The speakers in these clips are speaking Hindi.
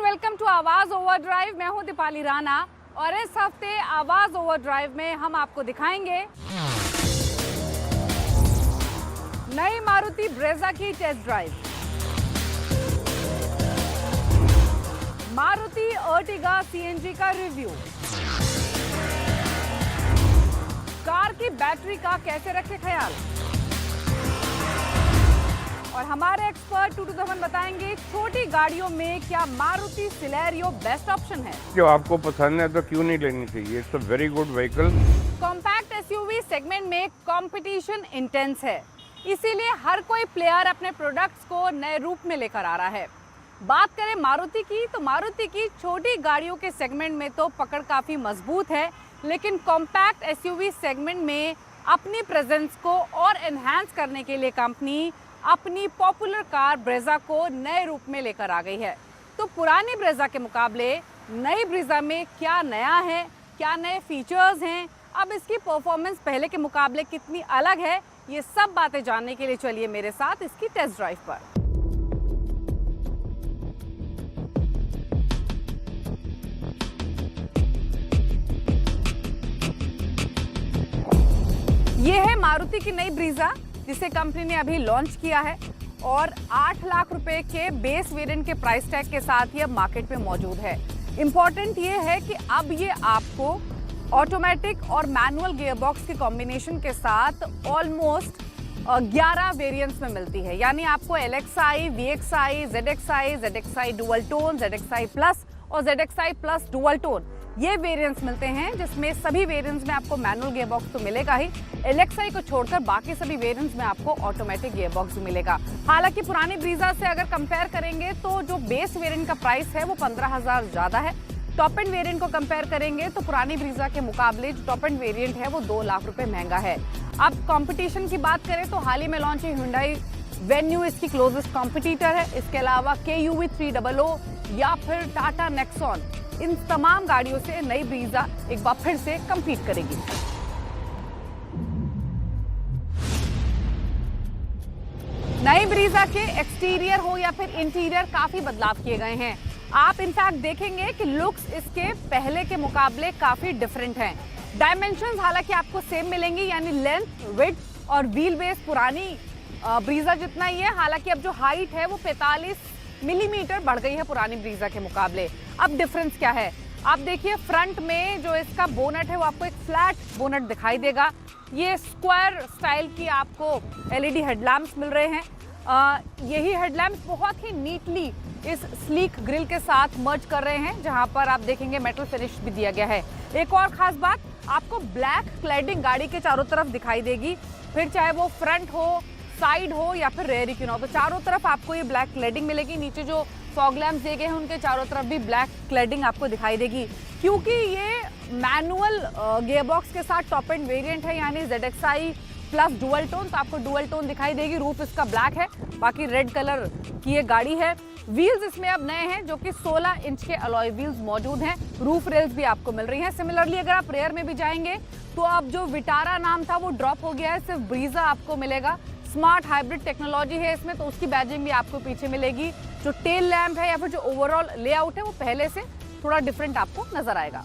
एंड वेलकम टू आवाज ओवरड्राइव। मैं हूं दीपाली राणा और इस हफ्ते आवाज ओवरड्राइव में हम आपको दिखाएंगे नई मारुति ब्रेजा की test drive, Maruti Ertiga CNG का रिव्यू, कार की बैटरी का कैसे रखे ख्याल और हमारे एक्सपर्ट टू धवन बताएंगे छोटी गाड़ियों में क्या मारुति सिलेरियो बेस्ट ऑप्शन है। जो आपको पसंद है तो क्यों नहीं लेनी चाहिए, it's a very good vehicle. Compact SUV segment में कंपटीशन इंटेंस है, इसीलिए हर कोई प्लेयर अपने प्रोडक्ट्स को नए रूप में लेकर आ रहा है। बात करें मारुति की तो मारुति की छोटी गाड़ियों के सेगमेंट में तो पकड़ काफी मजबूत है, लेकिन कॉम्पैक्ट एसयूवी सेगमेंट में अपनी प्रेजेंस को और एनहांस करने के लिए कंपनी अपनी पॉपुलर कार ब्रेजा को नए रूप में लेकर आ गई है। तो पुरानी ब्रेजा के मुकाबले नई ब्रेजा में क्या नया है, क्या नए फीचर्स हैं, अब इसकी परफॉर्मेंस पहले के मुकाबले कितनी अलग है, ये सब बातें जानने के लिए चलिए मेरे साथ इसकी टेस्ट ड्राइव पर। ये है मारुति की नई ब्रीजा जिसे कंपनी ने अभी लॉन्च किया है और 8 लाख रुपए के बेस वेरिएंट के प्राइस टैग के साथ ये अब मार्केट में मौजूद है। इंपॉर्टेंट ये है कि अब ये आपको ऑटोमेटिक और मैनुअल गियरबॉक्स के कॉम्बिनेशन के साथ ऑलमोस्ट 11 वेरिएंट्स में मिलती है, यानी आपको LXi, VXi, ZXi, ZXi dual tone, ZXi plus और ZXi प्लस डुअल टोन ये वेरिएंट्स मिलते हैं, जिसमें सभी वेरिएंट्स में आपको मैनुअल गियरबॉक्स तो मिलेगा ही, LXi को छोड़कर बाकी सभी वेरिएंट्स में आपको ऑटोमेटिक गियरबॉक्स भी मिलेगा। हालांकि पुरानी ब्रीजा से अगर कंपेयर करेंगे तो जो बेस वेरिएंट का प्राइस है वो 15,000 ज्यादा है। टॉप एंड वेरिएंट को कंपेयर करेंगे तो पुरानी ब्रीजा के मुकाबले जो टॉप एंड वेरिएंट है वो 2 लाख रुपए महंगा है। अब कंपटीशन की बात करें तो हाल ही में लॉन्च हुई Hyundai Venue इसकी क्लोजेस्ट कॉम्पिटिटर है। इसके अलावा KUV 300 या फिर टाटा नेक्सॉन, इन तमाम गाड़ियों से नई ब्रीजा एक बार फिर से compete करेगी। नई ब्रीजा के एक्सटीरियर हो या फिर इंटीरियर काफी बदलाव किए गए हैं। आप इनफैक्ट देखेंगे कि लुक्स इसके पहले के मुकाबले काफी डिफरेंट हैं। डायमेंशंस हालांकि आपको सेम मिलेंगी, यानी लेंथ, विड्थ और व्हील बेस पुरानी ब्रीजा जितना ही है। हालांकि अब जो हाइट है वो 45 मिलीमीटर बढ़ गई है पुरानी ब्रीजा के मुकाबले। अब डिफरेंस क्या है, आप देखिए फ्रंट में जो इसका बोनट है वो आपको एक फ्लैट बोनट दिखाई देगा। ये स्क्वायर स्टाइल की आपको LED हेडलैम्प्स मिल रहे हैं। यही हेडलैम्प्स बहुत ही नीटली इस स्लीक ग्रिल के साथ मर्ज कर रहे हैं, जहां पर आप देखेंगे मेटल फिनिश भी दिया गया है। एक और खास बात, आपको ब्लैक क्लैडिंग गाड़ी के चारों तरफ दिखाई देगी, फिर चाहे वो फ्रंट हो, साइड हो या फिर रेयर क्यों ना हो, तो चारों तरफ आपको ये ब्लैक क्लैडिंग मिलेगी। नीचे जो फॉग लैम्प्स दिए गए हैं उनके चारों तरफ भी ब्लैक क्लैडिंग आपको दिखाई देगी। क्योंकि ये मैनुअल गियरबॉक्स के साथ टॉप एंड वेरिएंट है, यानी ZXi प्लस डुअल टोन, तो आपको डुअल टोन दिखाई देगी। रूफ इसका ब्लैक है, बाकी रेड कलर की ये गाड़ी है। व्हील्स इसमें अब नए हैं जो कि 16 इंच के अलॉय व्हील्स मौजूद हैं। रूफ रेल्स भी आपको मिल रही हैं। सिमिलरली अगर आप रेयर में भी जाएंगे तो अब जो विटारा नाम था वो ड्रॉप हो गया है, सिर्फ ब्रीजा आपको मिलेगा। स्मार्ट हाइब्रिड टेक्नोलॉजी है इसमें, तो उसकी बैजिंग भी आपको पीछे मिलेगी। जो टेल लैम्प है या फिर जो ओवरऑल लेआउट है वो पहले से थोड़ा डिफरेंट आपको नजर आएगा।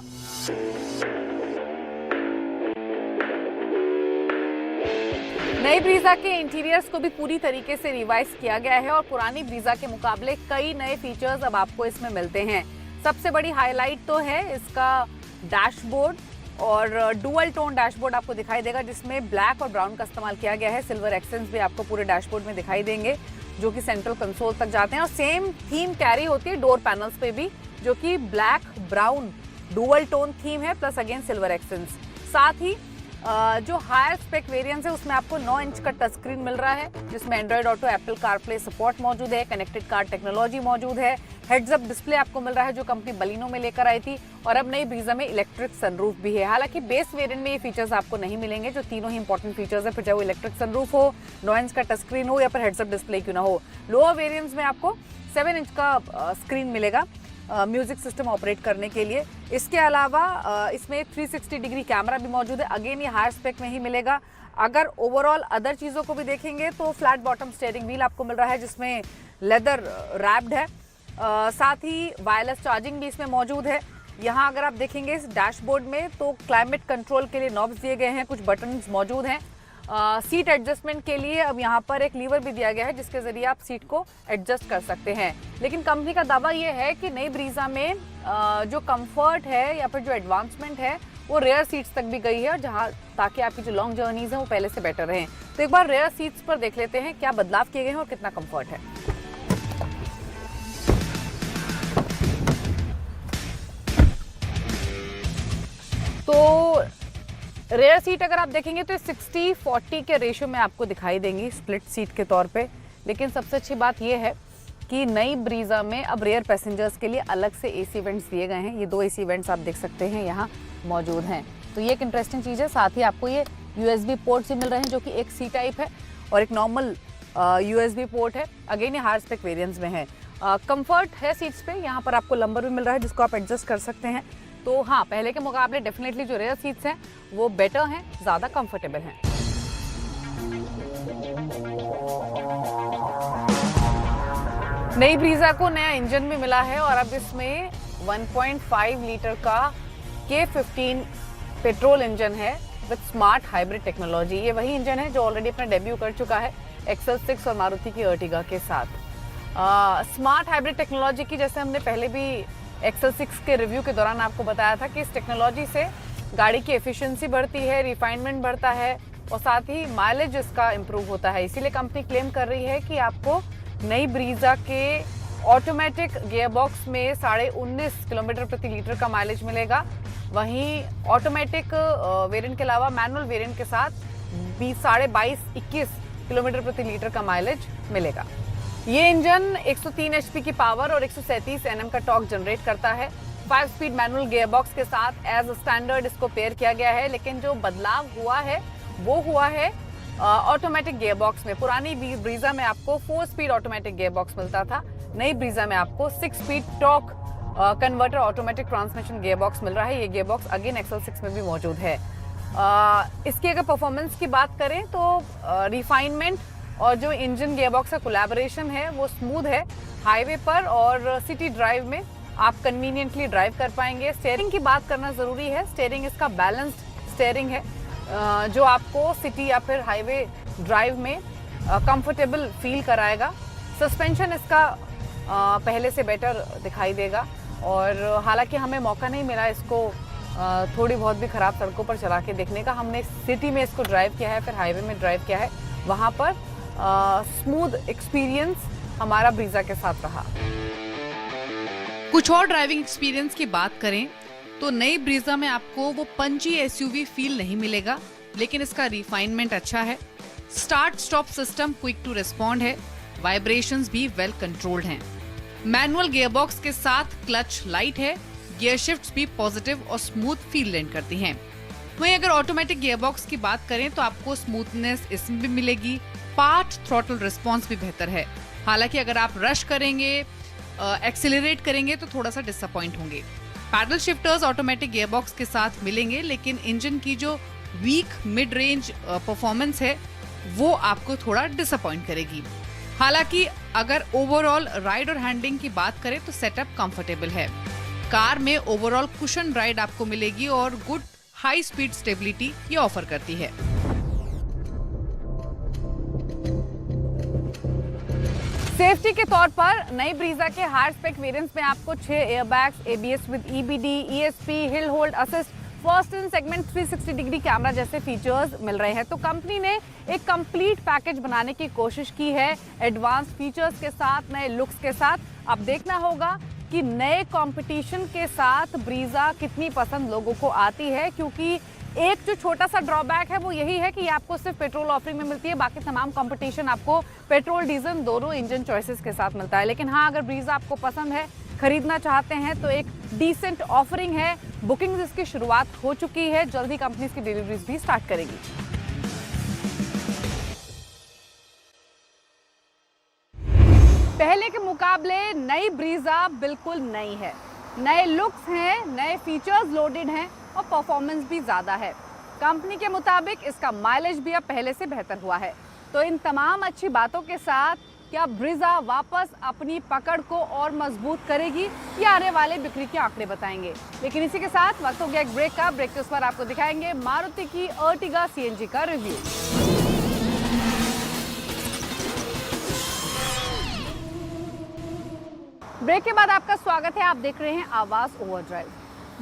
नई ब्रीजा के इंटीरियर्स को भी पूरी तरीके से रिवाइज किया गया है और पुरानी ब्रीजा के मुकाबले कई नए फीचर्स अब आपको इसमें मिलते हैं। सबसे बड़ी हाईलाइट तो है इसका डैशबोर्ड, और डुअल टोन डैशबोर्ड आपको दिखाई देगा, जिसमें ब्लैक और ब्राउन का इस्तेमाल किया गया है। सिल्वर एक्सेंट्स भी आपको पूरे डैशबोर्ड में दिखाई देंगे जो कि सेंट्रल कंसोल तक जाते हैं, और सेम थीम कैरी होती है डोर पैनल्स पे भी, जो कि black brown dual tone theme है, प्लस अगेन सिल्वर एक्सेंट्स। साथ ही जो हायर स्पेक वेरिएंट्स है उसमें आपको 9 इंच का टच स्क्रीन मिल रहा है, जिसमें Android auto, Apple CarPlay support मौजूद है, कनेक्टेड कार टेक्नोलॉजी मौजूद है, हेड्स अप डिस्प्ले आपको मिल रहा है जो कंपनी बलिनो में लेकर आई थी, और अब नई ब्रीजा में इलेक्ट्रिक सनरूफ भी है। हालांकि बेस वेरिएंट में ये फीचर्स आपको नहीं मिलेंगे, जो तीनों ही इंपॉर्टेंट फीचर्स है, फिर चाहे वो इलेक्ट्रिक सनरूफ हो, 9 इंच का टच स्क्रीन हो या फिर हेड्स अप डिस्प्ले क्यों ना हो। लोअर वेरिएंट्स में आपको 7 इंच का स्क्रीन मिलेगा म्यूजिक सिस्टम ऑपरेट करने के लिए। इसके अलावा इसमें 360 डिग्री कैमरा भी मौजूद है, अगेन ये हायर स्पेक में ही मिलेगा। अगर ओवरऑल अदर चीज़ों को भी देखेंगे तो फ्लैट बॉटम स्टीयरिंग व्हील आपको मिल रहा है जिसमें लेदर रैप्ड है। साथ ही वायरलेस चार्जिंग भी इसमें मौजूद है। यहाँ अगर आप देखेंगे इस डैशबोर्ड में तो क्लाइमेट कंट्रोल के लिए नॉब्स दिए गए हैं, कुछ बटन्स मौजूद हैं। सीट एडजस्टमेंट के लिए अब यहाँ पर एक लीवर भी दिया गया है जिसके जरिए आप सीट को एडजस्ट कर सकते हैं। लेकिन कंपनी का दावा ये है कि नई ब्रीजा में जो कंफर्ट है या फिर जो एडवांसमेंट है वो रेयर सीट्स तक भी गई है, और जहाँ ताकि आपकी जो लॉन्ग जर्नीज हैं वो पहले से बेटर रहें। तो एक बार रेयर सीट्स पर देख लेते हैं क्या बदलाव किए गए हैं और कितना कंफर्ट है। तो रेयर सीट अगर आप देखेंगे तो 60-40 के रेशियो में आपको दिखाई देंगी स्प्लिट सीट के तौर पे। लेकिन सबसे अच्छी बात यह है कि नई ब्रीजा में अब रेयर पैसेंजर्स के लिए अलग से एसी वेंट्स दिए गए हैं। ये 2 एसी वेंट्स आप देख सकते हैं यहाँ मौजूद हैं। तो ये एक इंटरेस्टिंग चीज़ है। साथ ही आपको ये USB पोर्ट भी मिल रहे हैं जो कि एक C टाइप है और एक नॉर्मल USB पोर्ट है। अगेन ये हाई स्पेक वेरिएंट्स में है। कंफर्ट है सीट्स पे, यहाँ पर आपको लंबर भी मिल रहा है जिसको आप एडजस्ट कर सकते हैं। तो हाँ, पहले के मुकाबले डेफिनेटली जो रेयर सीट्स हैं वो बेटर हैं, ज़्यादा कंफर्टेबल हैं। नई ब्रीजा को नया इंजन भी मिला है और अब इसमें 1.5 लीटर का K15 पेट्रोल इंजन है विद स्मार्ट हाइब्रिड टेक्नोलॉजी। ये वही इंजन है जो ऑलरेडी अपना डेब्यू कर चुका है एक्सेल 6 और मारुति की अर्टिगा के साथ। स्मार्ट हाइब्रिड टेक्नोलॉजी की जैसे हमने पहले भी एक्सेल 6 के रिव्यू के दौरान आपको बताया था कि इस टेक्नोलॉजी से गाड़ी की एफिशिएंसी बढ़ती है, रिफाइनमेंट बढ़ता है और साथ ही माइलेज इसका इम्प्रूव होता है। इसीलिए कंपनी क्लेम कर रही है कि आपको नई ब्रीजा के ऑटोमेटिक गियरबॉक्स में 19.5 किलोमीटर प्रति लीटर का माइलेज मिलेगा। वहीं ऑटोमेटिक वेरिएंट के अलावा मैनुअल वेरिएंट के साथ 22.5-21 किलोमीटर प्रति लीटर का माइलेज मिलेगा। ये इंजन 103 HP की पावर और 137 Nm का टॉर्क जनरेट करता है। 5 स्पीड मैनुअल गियरबॉक्स के साथ एज स्टैंडर्ड इसको पेयर किया गया है। लेकिन जो बदलाव हुआ है वो हुआ है ऑटोमेटिक गियरबॉक्स में। पुरानी ब्रीजा में आपको 4 स्पीड ऑटोमेटिक गियरबॉक्स मिलता था, नई ब्रीजा में आपको 6 speed torque converter automatic transmission gearbox मिल रहा है। ये गियरबॉक्स अगेन एक्सेल 6 में भी मौजूद है। इसकी अगर परफॉर्मेंस की बात करें तो रिफाइनमेंट और जो इंजन गियरबॉक्स का कोलैबोरेशन है वो स्मूथ है। हाईवे पर और सिटी ड्राइव में आप कन्वीनियंटली ड्राइव कर पाएंगे। स्टीयरिंग की बात करना ज़रूरी है। स्टीयरिंग इसका बैलेंस्ड स्टीयरिंग है जो आपको सिटी या फिर हाईवे ड्राइव में कंफर्टेबल फील कराएगा। सस्पेंशन इसका पहले से बेटर दिखाई देगा और हालांकि हमें मौका नहीं मिला इसको थोड़ी बहुत भी ख़राब सड़कों पर चला के देखने का। हमने सिटी में इसको ड्राइव किया है, फिर हाईवे में ड्राइव किया है, वहाँ पर स्मूथ एक्सपीरियंस हमारा ब्रीजा के साथ रहा। कुछ और ड्राइविंग एक्सपीरियंस की बात करें तो नई ब्रीजा में आपको वो पंची एसयूवी फील नहीं मिलेगा, लेकिन इसका रिफाइनमेंट अच्छा है। Start stop system quick to respond है, वाइब्रेशंस भी वेल कंट्रोल्ड हैं। मैनुअल गियरबॉक्स के साथ क्लच लाइट है, गियर शिफ्ट्स भी पॉजिटिव और स्मूथ फील लैंड करती हैं। वहीं अगर ऑटोमेटिक गियरबॉक्स की बात करें तो आपको स्मूथनेस इसमें भी मिलेगी, पार्ट थ्रॉटल रिस्पॉन्स भी बेहतर है। हालांकि अगर आप रश करेंगे, एक्सेलरेट करेंगे तो थोड़ा सा डिसअपॉइंट होंगे। पैडल शिफ्टर्स ऑटोमेटिक गियरबॉक्स के साथ मिलेंगे, लेकिन इंजन की जो वीक मिड रेंज परफॉर्मेंस है वो आपको थोड़ा डिसअपॉइंट करेगी। हालांकि अगर ओवरऑल राइड और हैंडलिंग की बात करें तो सेटअप कंफर्टेबल है। कार में ओवरऑल कुशन राइड आपको मिलेगी और गुड हाई स्पीड स्टेबिलिटी ये ऑफर करती है। सेफ्टी के तौर पर नई ब्रीजा के हायर स्पेक वेरिएंट्स में आपको 6 airbags, ABS with EBD, ESP, hill hold assist, first in segment 360 degree camera जैसे फीचर्स मिल रहे हैं। तो कंपनी ने एक कंप्लीट पैकेज बनाने की कोशिश की है एडवांस फीचर्स के साथ, नए लुक्स के साथ। अब देखना होगा कि नए कंपटीशन के साथ ब्रीजा कितनी पसंद लोगों को आती है, क्योंकि एक जो छोटा सा ड्रॉबैक है वो यही है कि ये आपको सिर्फ पेट्रोल ऑफरिंग में मिलती है, बाकी तमाम कंपटीशन आपको पेट्रोल डीजल दोनों इंजन चॉइसेस के साथ मिलता है। लेकिन हाँ, अगर ब्रीजा आपको पसंद है, खरीदना चाहते हैं तो एक डिसेंट ऑफरिंग है। बुकिंग इसकी शुरुआत हो चुकी है, जल्द ही कंपनी इसकी डिलीवरीज भी स्टार्ट करेगी। पहले के मुकाबले नई ब्रीजा बिल्कुल नई है। नए लुक्स हैं, नए फीचर्स लोडेड हैं और परफॉर्मेंस भी ज़्यादा है। कंपनी के मुताबिक इसका माइलेज भी अब पहले से बेहतर हुआ है। तो इन तमाम अच्छी बातों के साथ क्या ब्रीजा वापस अपनी पकड़ को और मजबूत करेगी या आने वाले बिक्री के आंकड़े बताएंगे। लेकिन इसी के साथ वक्त हो गया एक ब्रेक का। ब्रेक के उस पर आपको दिखाएंगे मारुति की अर्टिगा सीएनजी का रिव्यू। ब्रेक के बाद आपका स्वागत है। आप देख रहे हैं आवाज ओवरड्राइव।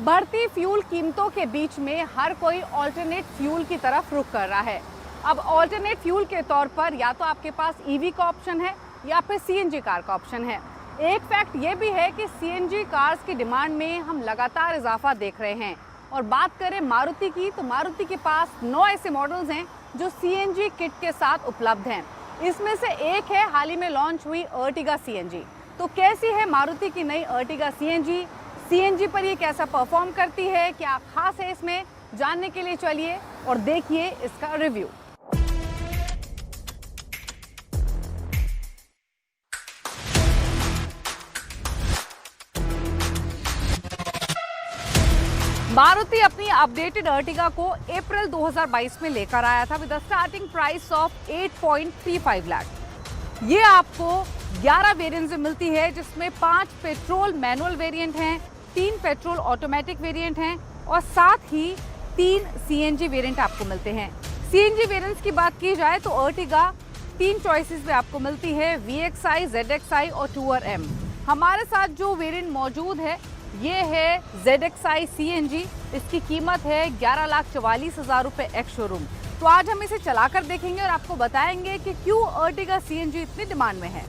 बढ़ती फ्यूल कीमतों के बीच में हर कोई ऑल्टरनेट फ्यूल की तरफ रुख कर रहा है। अब ऑल्टरनेट फ्यूल के तौर पर या तो आपके पास ईवी का ऑप्शन है या फिर सीएनजी कार का ऑप्शन है। एक फैक्ट ये भी है कि सीएनजी कार्स की डिमांड में हम लगातार इजाफा देख रहे हैं। और बात करें मारुति की, तो मारुति के पास 9 ऐसे मॉडल्स हैं जो सीएनजी किट के साथ उपलब्ध हैं। इसमें से एक है हाल ही में लॉन्च हुई अर्टिगा सीएनजी। तो कैसी है मारुति की नई अर्टिगा सीएनजी? सीएनजी पर ये कैसा परफॉर्म करती है, क्या खास है इसमें, जानने के लिए चलिए और देखिए इसका रिव्यू। मारुति अपनी अपडेटेड अर्टिगा को अप्रैल 2022 में लेकर आया था with starting price of 8.35 lakh. ये आपको 11 वेरिएंट्स में मिलती है, जिसमें 5 पेट्रोल मैनुअल वेरिएंट हैं, 3 पेट्रोल ऑटोमेटिक वेरिएंट हैं और साथ ही 3 सीएनजी वेरिएंट आपको मिलते हैं। सीएनजी वेरिएंट्स की बात की जाए तो अर्टिगा 3 चॉइसेस में आपको मिलती है, VXI, ZXI और टूअर M। हमारे साथ जो वेरिएंट मौजूद है ये है ZXI CNG। इसकी कीमत है 11,44,000 रुपए एक्स शोरूम। तो आज हम इसे चलाकर देखेंगे और आपको बताएंगे कि क्यों अर्टिगा CNG इतनी डिमांड में है।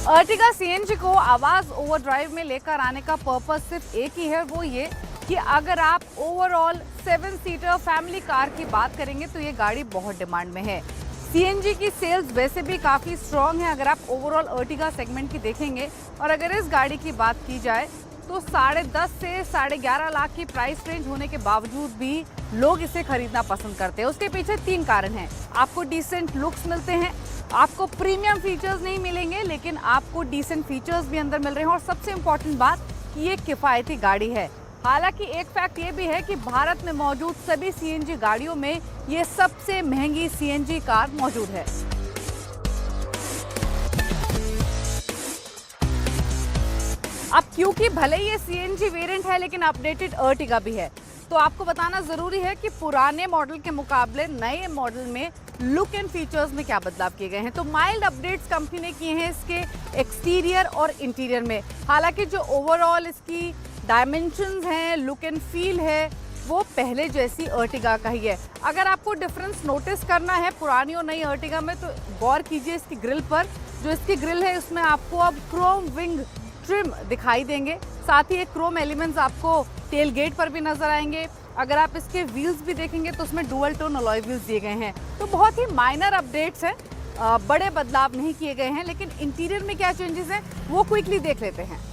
अर्टिगा CNG को आवाज ओवरड्राइव में लेकर आने का पर्पस सिर्फ एक ही है, वो ये कि अगर आप ओवरऑल 7 सीटर फैमिली कार की बात करेंगे तो ये गाड़ी बहुत डिमांड में है। सीएनजी की सेल्स वैसे भी काफ़ी स्ट्रॉन्ग है अगर आप ओवरऑल अर्टिगा सेगमेंट की देखेंगे। और अगर इस गाड़ी की बात की जाए तो 10.5 से 11.5 लाख की प्राइस रेंज होने के बावजूद भी लोग इसे खरीदना पसंद करते हैं। उसके पीछे 3 कारण हैं। आपको डिसेंट लुक्स मिलते हैं, आपको प्रीमियम फीचर्स नहीं मिलेंगे लेकिन आपको डिसेंट फीचर्स भी अंदर मिल रहे हैं और सबसे इम्पोर्टेंट बात कि ये किफ़ायती गाड़ी है। हालांकि एक फैक्ट ये भी है कि भारत में मौजूद सभी सीएनजी गाड़ियों में ये सबसे महंगी सीएनजी कार मौजूद है। अब क्योंकि भले ही ये सीएनजी वेरिएंट है लेकिन अपडेटेड अर्टिगा भी है, तो आपको बताना जरूरी है कि पुराने मॉडल के मुकाबले नए मॉडल में लुक एंड फीचर्स में क्या बदलाव किए गए हैं। तो माइल्ड अपडेट्स कंपनी ने किए हैं इसके एक्सटीरियर और इंटीरियर में। हालांकि जो ओवरऑल इसकी डायमेंशंस हैं, लुक एंड फील है, वो पहले जैसी अर्टिगा का ही है। अगर आपको डिफरेंस नोटिस करना है पुरानी और नई अर्टिगा में तो गौर कीजिए इसकी ग्रिल पर। जो इसकी ग्रिल है उसमें आपको अब क्रोम विंग ट्रिम दिखाई देंगे, साथ ही एक क्रोम एलिमेंट्स आपको टेल गेट पर भी नजर आएंगे। अगर आप इसके व्हील्स भी देखेंगे तो उसमें डुअल टोन अलॉय व्हील्स दिए गए हैं। तो बहुत ही माइनर अपडेट्स हैं, बड़े बदलाव नहीं किए गए हैं। लेकिन इंटीरियर में क्या चेंजेस हैं वो क्विकली देख लेते हैं।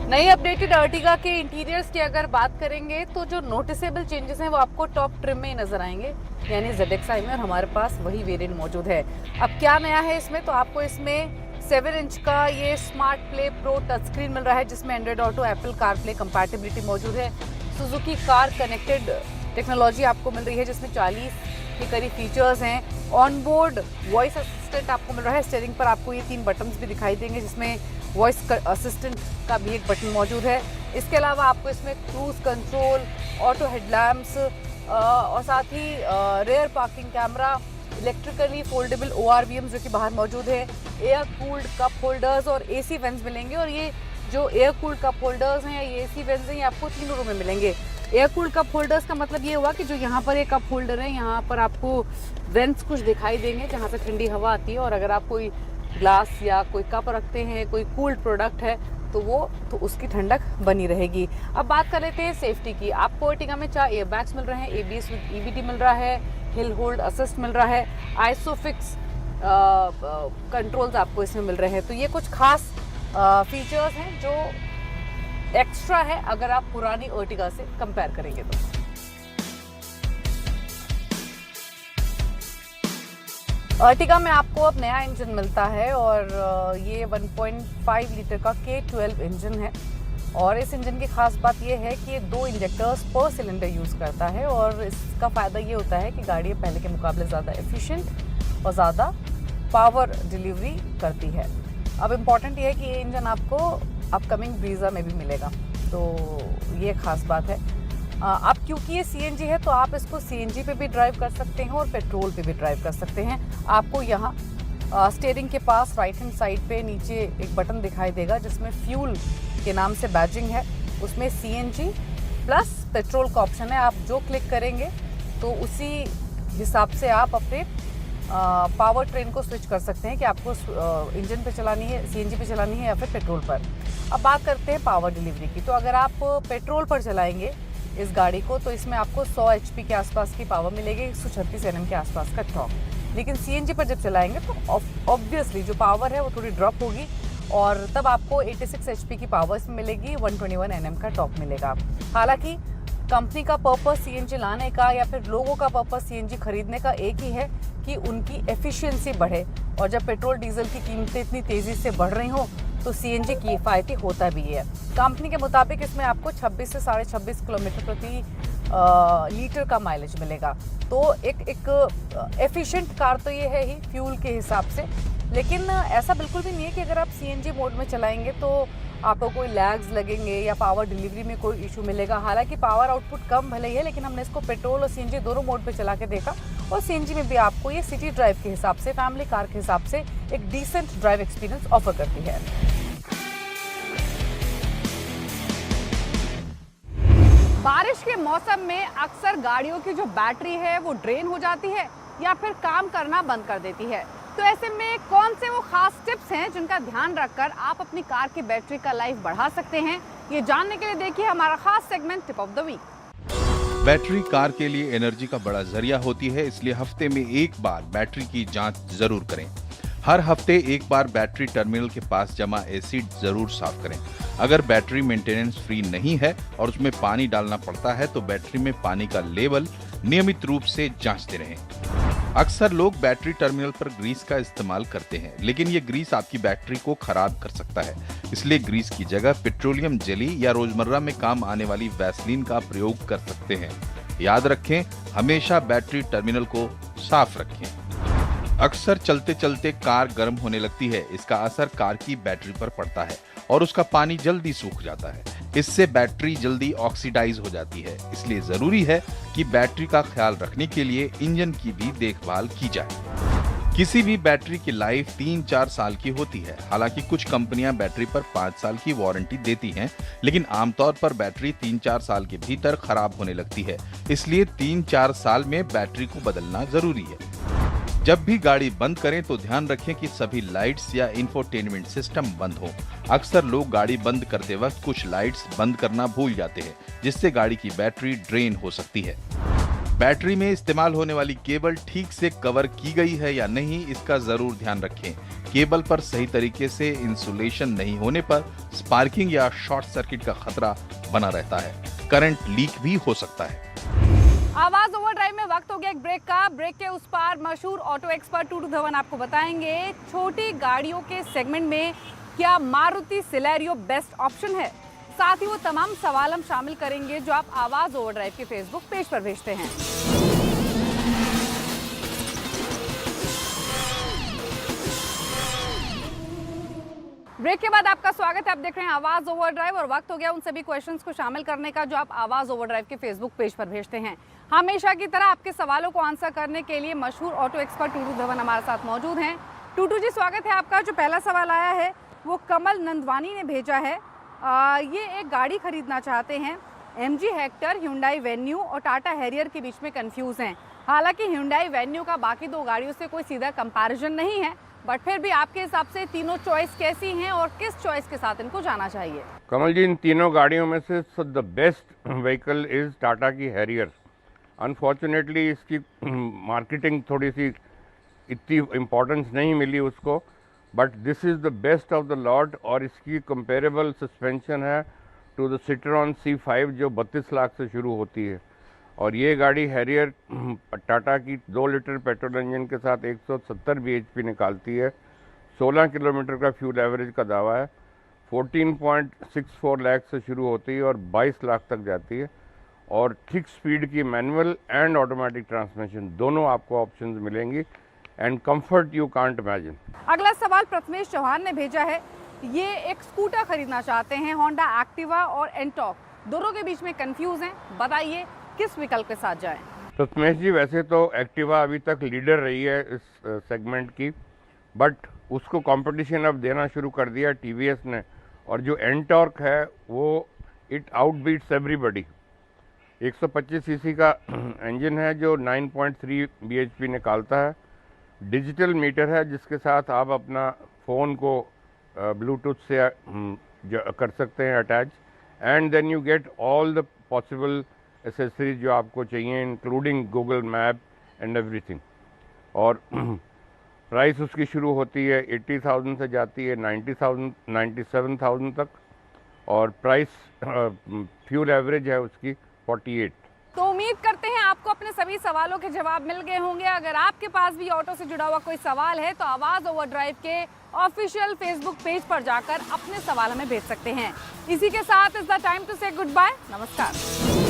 नई अपडेटेड अर्टिगा के इंटीरियर्स की अगर बात करेंगे तो जो नोटिसेबल चेंजेस हैं वो आपको टॉप ट्रिम में ही नजर आएंगे, यानी ZXI में, और हमारे पास वही वेरिएंट मौजूद है। अब क्या नया है इसमें, तो आपको इसमें 7 इंच का ये smart play pro touch screen मिल रहा है जिसमें Android auto, Apple CarPlay compatibility मौजूद है। सुजुकी कार कनेक्टेड टेक्नोलॉजी आपको मिल रही है जिसमें 40 के करीब फीचर्स हैं। ऑनबोर्ड वॉइस असिस्टेंट आपको मिल रहा है। स्टीयरिंग पर आपको ये 3 बटन्स भी दिखाई देंगे जिसमें वॉइस असिस्टेंट का भी एक बटन मौजूद है। इसके अलावा आपको इसमें क्रूज कंट्रोल, ऑटो हेडलैम्प्स और साथ ही rear parking camera, electrically foldable ORVM जो कि बाहर मौजूद है, एयर कूल्ड कप होल्डर्स और AC वेंट्स मिलेंगे। और ये जो एयर कूल्ड कप होल्डर्स हैं या ये AC वेंट्स हैं ये आपको 3 रो में मिलेंगे। एयर कूल्ड कप होल्डर्स का मतलब ये हुआ कि जो यहाँ पर एक कप होल्डर है यहाँ पर आपको वेंट्स कुछ दिखाई देंगे जहाँ से ठंडी हवा आती है, और अगर आप कोई ग्लास या कोई कप रखते हैं, कोई कूल्ड प्रोडक्ट है तो उसकी ठंडक बनी रहेगी। अब बात कर लेते हैं सेफ्टी की। आपको अर्टिगा में 4 एयरबैग्स मिल रहे हैं, ABS विद EBD मिल रहा है, हिल होल्ड असिस्ट मिल रहा है, आइसोफिक्स कंट्रोल्स आपको इसमें मिल रहे हैं। तो ये कुछ खास फीचर्स हैं जो एक्स्ट्रा है अगर आप पुरानी अर्टिगा से कंपेयर करेंगे तो। अर्टिगा में आपको अब नया इंजन मिलता है और ये 1.5 लीटर का K12 इंजन है। और इस इंजन की खास बात यह है कि ये 2 इंजेक्टर्स पर सिलेंडर यूज़ करता है और इसका फ़ायदा ये होता है कि गाड़ी पहले के मुकाबले ज़्यादा एफिशिएंट और ज़्यादा पावर डिलीवरी करती है। अब इम्पॉर्टेंट ये है कि ये इंजन आपको अपकमिंग ब्रीजा में भी मिलेगा, तो ये खास बात है। अब क्योंकि ये सीएनजी है तो आप इसको सीएनजी पे भी ड्राइव कर सकते हैं और पेट्रोल पे भी ड्राइव कर सकते हैं। आपको यहाँ स्टीयरिंग के पास राइट हैंड साइड पे नीचे एक बटन दिखाई देगा जिसमें फ्यूल के नाम से बैजिंग है, उसमें सीएनजी प्लस पेट्रोल का ऑप्शन है। आप जो क्लिक करेंगे तो उसी हिसाब से आप अपने पावर ट्रेन को स्विच कर सकते हैं कि आपको इंजन पे चलानी है, सीएनजी पे चलानी है या फिर पेट्रोल पर। अब बात करते हैं पावर डिलीवरी की। तो अगर आप पेट्रोल पर चलाएंगे इस गाड़ी को तो इसमें आपको 100 HP के आसपास की पावर मिलेगी, 136 Nm के आसपास का टॉर्क। लेकिन सीएनजी पर जब चलाएंगे तो ऑब्वियसली जो पावर है वो थोड़ी ड्रॉप होगी और तब आपको 86 HP की पावर इसमें मिलेगी, 121 Nm का टॉर्क मिलेगा। हालांकि कंपनी का पर्पस सीएनजी लाने का या फिर लोगों का पर्पस सीएनजी खरीदने का एक ही है कि उनकी एफिशिएंसी बढ़े, और जब पेट्रोल डीजल की कीमतें इतनी तेज़ी से बढ़ रही हों तो सीएनजी किफ़ायती होता भी है। कंपनी के मुताबिक इसमें आपको 26 से 26.5 किलोमीटर प्रति लीटर का माइलेज मिलेगा। तो एक एफिशिएंट कार तो ये है ही फ्यूल के हिसाब से, लेकिन ऐसा बिल्कुल भी नहीं है कि अगर आप सीएनजी मोड में चलाएंगे तो आपको कोई लैग्स लगेंगे या पावर डिलीवरी में कोई इशू मिलेगा। हालांकि पावर आउटपुट कम भले ही है, लेकिन हमने इसको पेट्रोल और सीएनजी दोनों मोड पे चला के देखा और सीएनजी में भी आपको ये सिटी ड्राइव के हिसाब से, फैमिली कार के हिसाब से एक डिसेंट ड्राइव एक्सपीरियंस ऑफर करती है। बारिश के मौसम में अक्सर गाड़ियों की जो बैटरी है वो ड्रेन हो जाती है या फिर काम करना बंद कर देती है। तो ऐसे में कौन से वो खास टिप्स हैं जिनका ध्यान रखकर आप अपनी कार की बैटरी का लाइफ बढ़ा सकते हैं, ये जानने के लिए देखिए हमारा खास segment tip of the week. Battery car के लिए एनर्जी का बड़ा जरिया होती है, इसलिए हफ्ते में एक बार बैटरी की जांच जरूर करें। हर हफ्ते एक बार बैटरी टर्मिनल के पास जमा एसिड जरूर साफ करें। अगर बैटरी मेंटेनेंस फ्री नहीं है और उसमें पानी डालना पड़ता है तो बैटरी में पानी का लेवल नियमित रूप से जांचते रहें। अक्सर लोग बैटरी टर्मिनल पर ग्रीस का इस्तेमाल करते हैं, लेकिन ये ग्रीस आपकी बैटरी को खराब कर सकता है। इसलिए ग्रीस की जगह पेट्रोलियम जेली या रोजमर्रा में काम आने वाली वैसलीन का प्रयोग कर सकते हैं। याद रखें, हमेशा बैटरी टर्मिनल को साफ रखें। अक्सर चलते चलते कार गर्म होने लगती है। इसका असर कार की बैटरी पर पड़ता है और उसका पानी जल्दी सूख जाता है। इससे बैटरी जल्दी ऑक्सीडाइज हो जाती है। इसलिए जरूरी है कि बैटरी का ख्याल रखने के लिए इंजन की भी देखभाल की जाए। किसी भी बैटरी की लाइफ 3-4 साल की होती है। हालांकि कुछ कंपनियां बैटरी पर 5 साल की वारंटी देती हैं, लेकिन आमतौर पर बैटरी 3-4 साल के भीतर खराब होने लगती है। इसलिए 3-4 साल में बैटरी को बदलना जरूरी है। जब भी गाड़ी बंद करें तो ध्यान रखें कि सभी लाइट्स या इंफोटेनमेंट सिस्टम बंद हो। अक्सर लोग गाड़ी बंद करते वक्त कुछ लाइट्स बंद करना भूल जाते हैं, जिससे गाड़ी की बैटरी ड्रेन हो सकती है। बैटरी में इस्तेमाल होने वाली केबल ठीक से कवर की गई है या नहीं, इसका जरूर ध्यान रखें। केबल पर सही तरीके से इंसुलेशन नहीं होने पर स्पार्किंग या शॉर्ट सर्किट का खतरा बना रहता है। करंट लीक भी हो सकता है। आवाज ओवरड्राइव में वक्त हो गया एक ब्रेक का। ब्रेक के उस पार मशहूर ऑटो एक्सपर्ट टूटू धवन आपको बताएंगे छोटी गाड़ियों के सेगमेंट में क्या मारुति सिलेरियो बेस्ट ऑप्शन है। साथ ही वो तमाम सवाल हम शामिल करेंगे जो आप आवाज ओवरड्राइव के फेसबुक पेज पर भेजते हैं। ब्रेक के बाद आपका स्वागत है। आप देख रहे हैं आवाज ओवरड्राइव और वक्त हो गया उन सभी क्वेश्चंस को शामिल करने का जो आप आवाज ओवरड्राइव के फेसबुक पेज पर भेजते हैं। हमेशा की तरह आपके सवालों को आंसर करने के लिए मशहूर ऑटो एक्सपर्ट टूटू धवन हमारे साथ मौजूद हैं। टूटू जी, स्वागत है आपका। जो पहला सवाल आया है वो कमल नंदवानी ने भेजा है। ये एक गाड़ी खरीदना चाहते हैं। MG हेक्टर, Hyundai वेन्यू और टाटा हैरियर के बीच में कंफ्यूज हैं। हालांकि Hyundai वेन्यू का बाकी 2 गाड़ियों से कोई सीधा कंपैरिजन नहीं है, बट फिर भी आपके हिसाब से तीनों चॉइस कैसी हैं और किस चॉइस के साथ इनको जाना चाहिए? कमल जी, इन तीनों गाड़ियों में से the best vehicle is Tata की हैरियर। अनफॉर्चुनेटली इसकी मार्केटिंग थोड़ी सी इतनी इम्पोर्टेंस नहीं मिली उसको, but this is the best of the lot. और इसकी कंपेरेबल सस्पेंशन है टू द सिट्रॉन C5 जो 32 लाख से शुरू होती है। और ये गाड़ी हैरियर टाटा की 2 लीटर पेट्रोल इंजन के साथ 170 bhp निकालती है। 16 किलोमीटर का फ्यूल एवरेज का दावा है। 14.64 लाख से शुरू होती है और 22 लाख तक जाती है, और ठीक स्पीड की मैनुअल एंड ऑटोमेटिक ट्रांसमिशन दोनों आपको ऑप्शंस मिलेंगी, and comfort you can't imagine. अगला सवाल प्रथमेश चौहान ने भेजा है। ये एक स्कूटर खरीदना चाहते हैं, होंडा एक्टिवा और एंटॉर्क, दोनों के बीच में कंफ्यूज हैं, बताइए किस विकल्प के साथ जाएं? प्रथमेश जी, वैसे तो एक्टिवा अभी तक लीडर रही है इस सेगमेंट की, बट उसको कंपटीशन अब देना शुरू कर दिया टीवीएस ने, और जो एंटॉर्क है वो इट आउटबीट्स एवरीबडी। 125 सीसी का इंजन है जो 9.3 bhp निकालता है, डिजिटल मीटर है जिसके साथ आप अपना फ़ोन को ब्लूटूथ से कर सकते हैं attach, and then you get all the possible accessories जो आपको चाहिए, including Google map and everything. और प्राइस उसकी शुरू होती है 80,000 से जाती है 90,000 97,000 तक, और प्राइस फ्यूल एवरेज है उसकी 48। तो उम्मीद करते हैं आपको अपने सभी सवालों के जवाब मिल गए होंगे। अगर आपके पास भी ऑटो से जुड़ा हुआ कोई सवाल है तो आवाज़ ओवरड्राइव के ऑफिशियल फेसबुक पेज पर जाकर अपने सवाल हमें भेज सकते हैं। इसी के साथ इज द टाइम टू से गुड बाय, नमस्कार।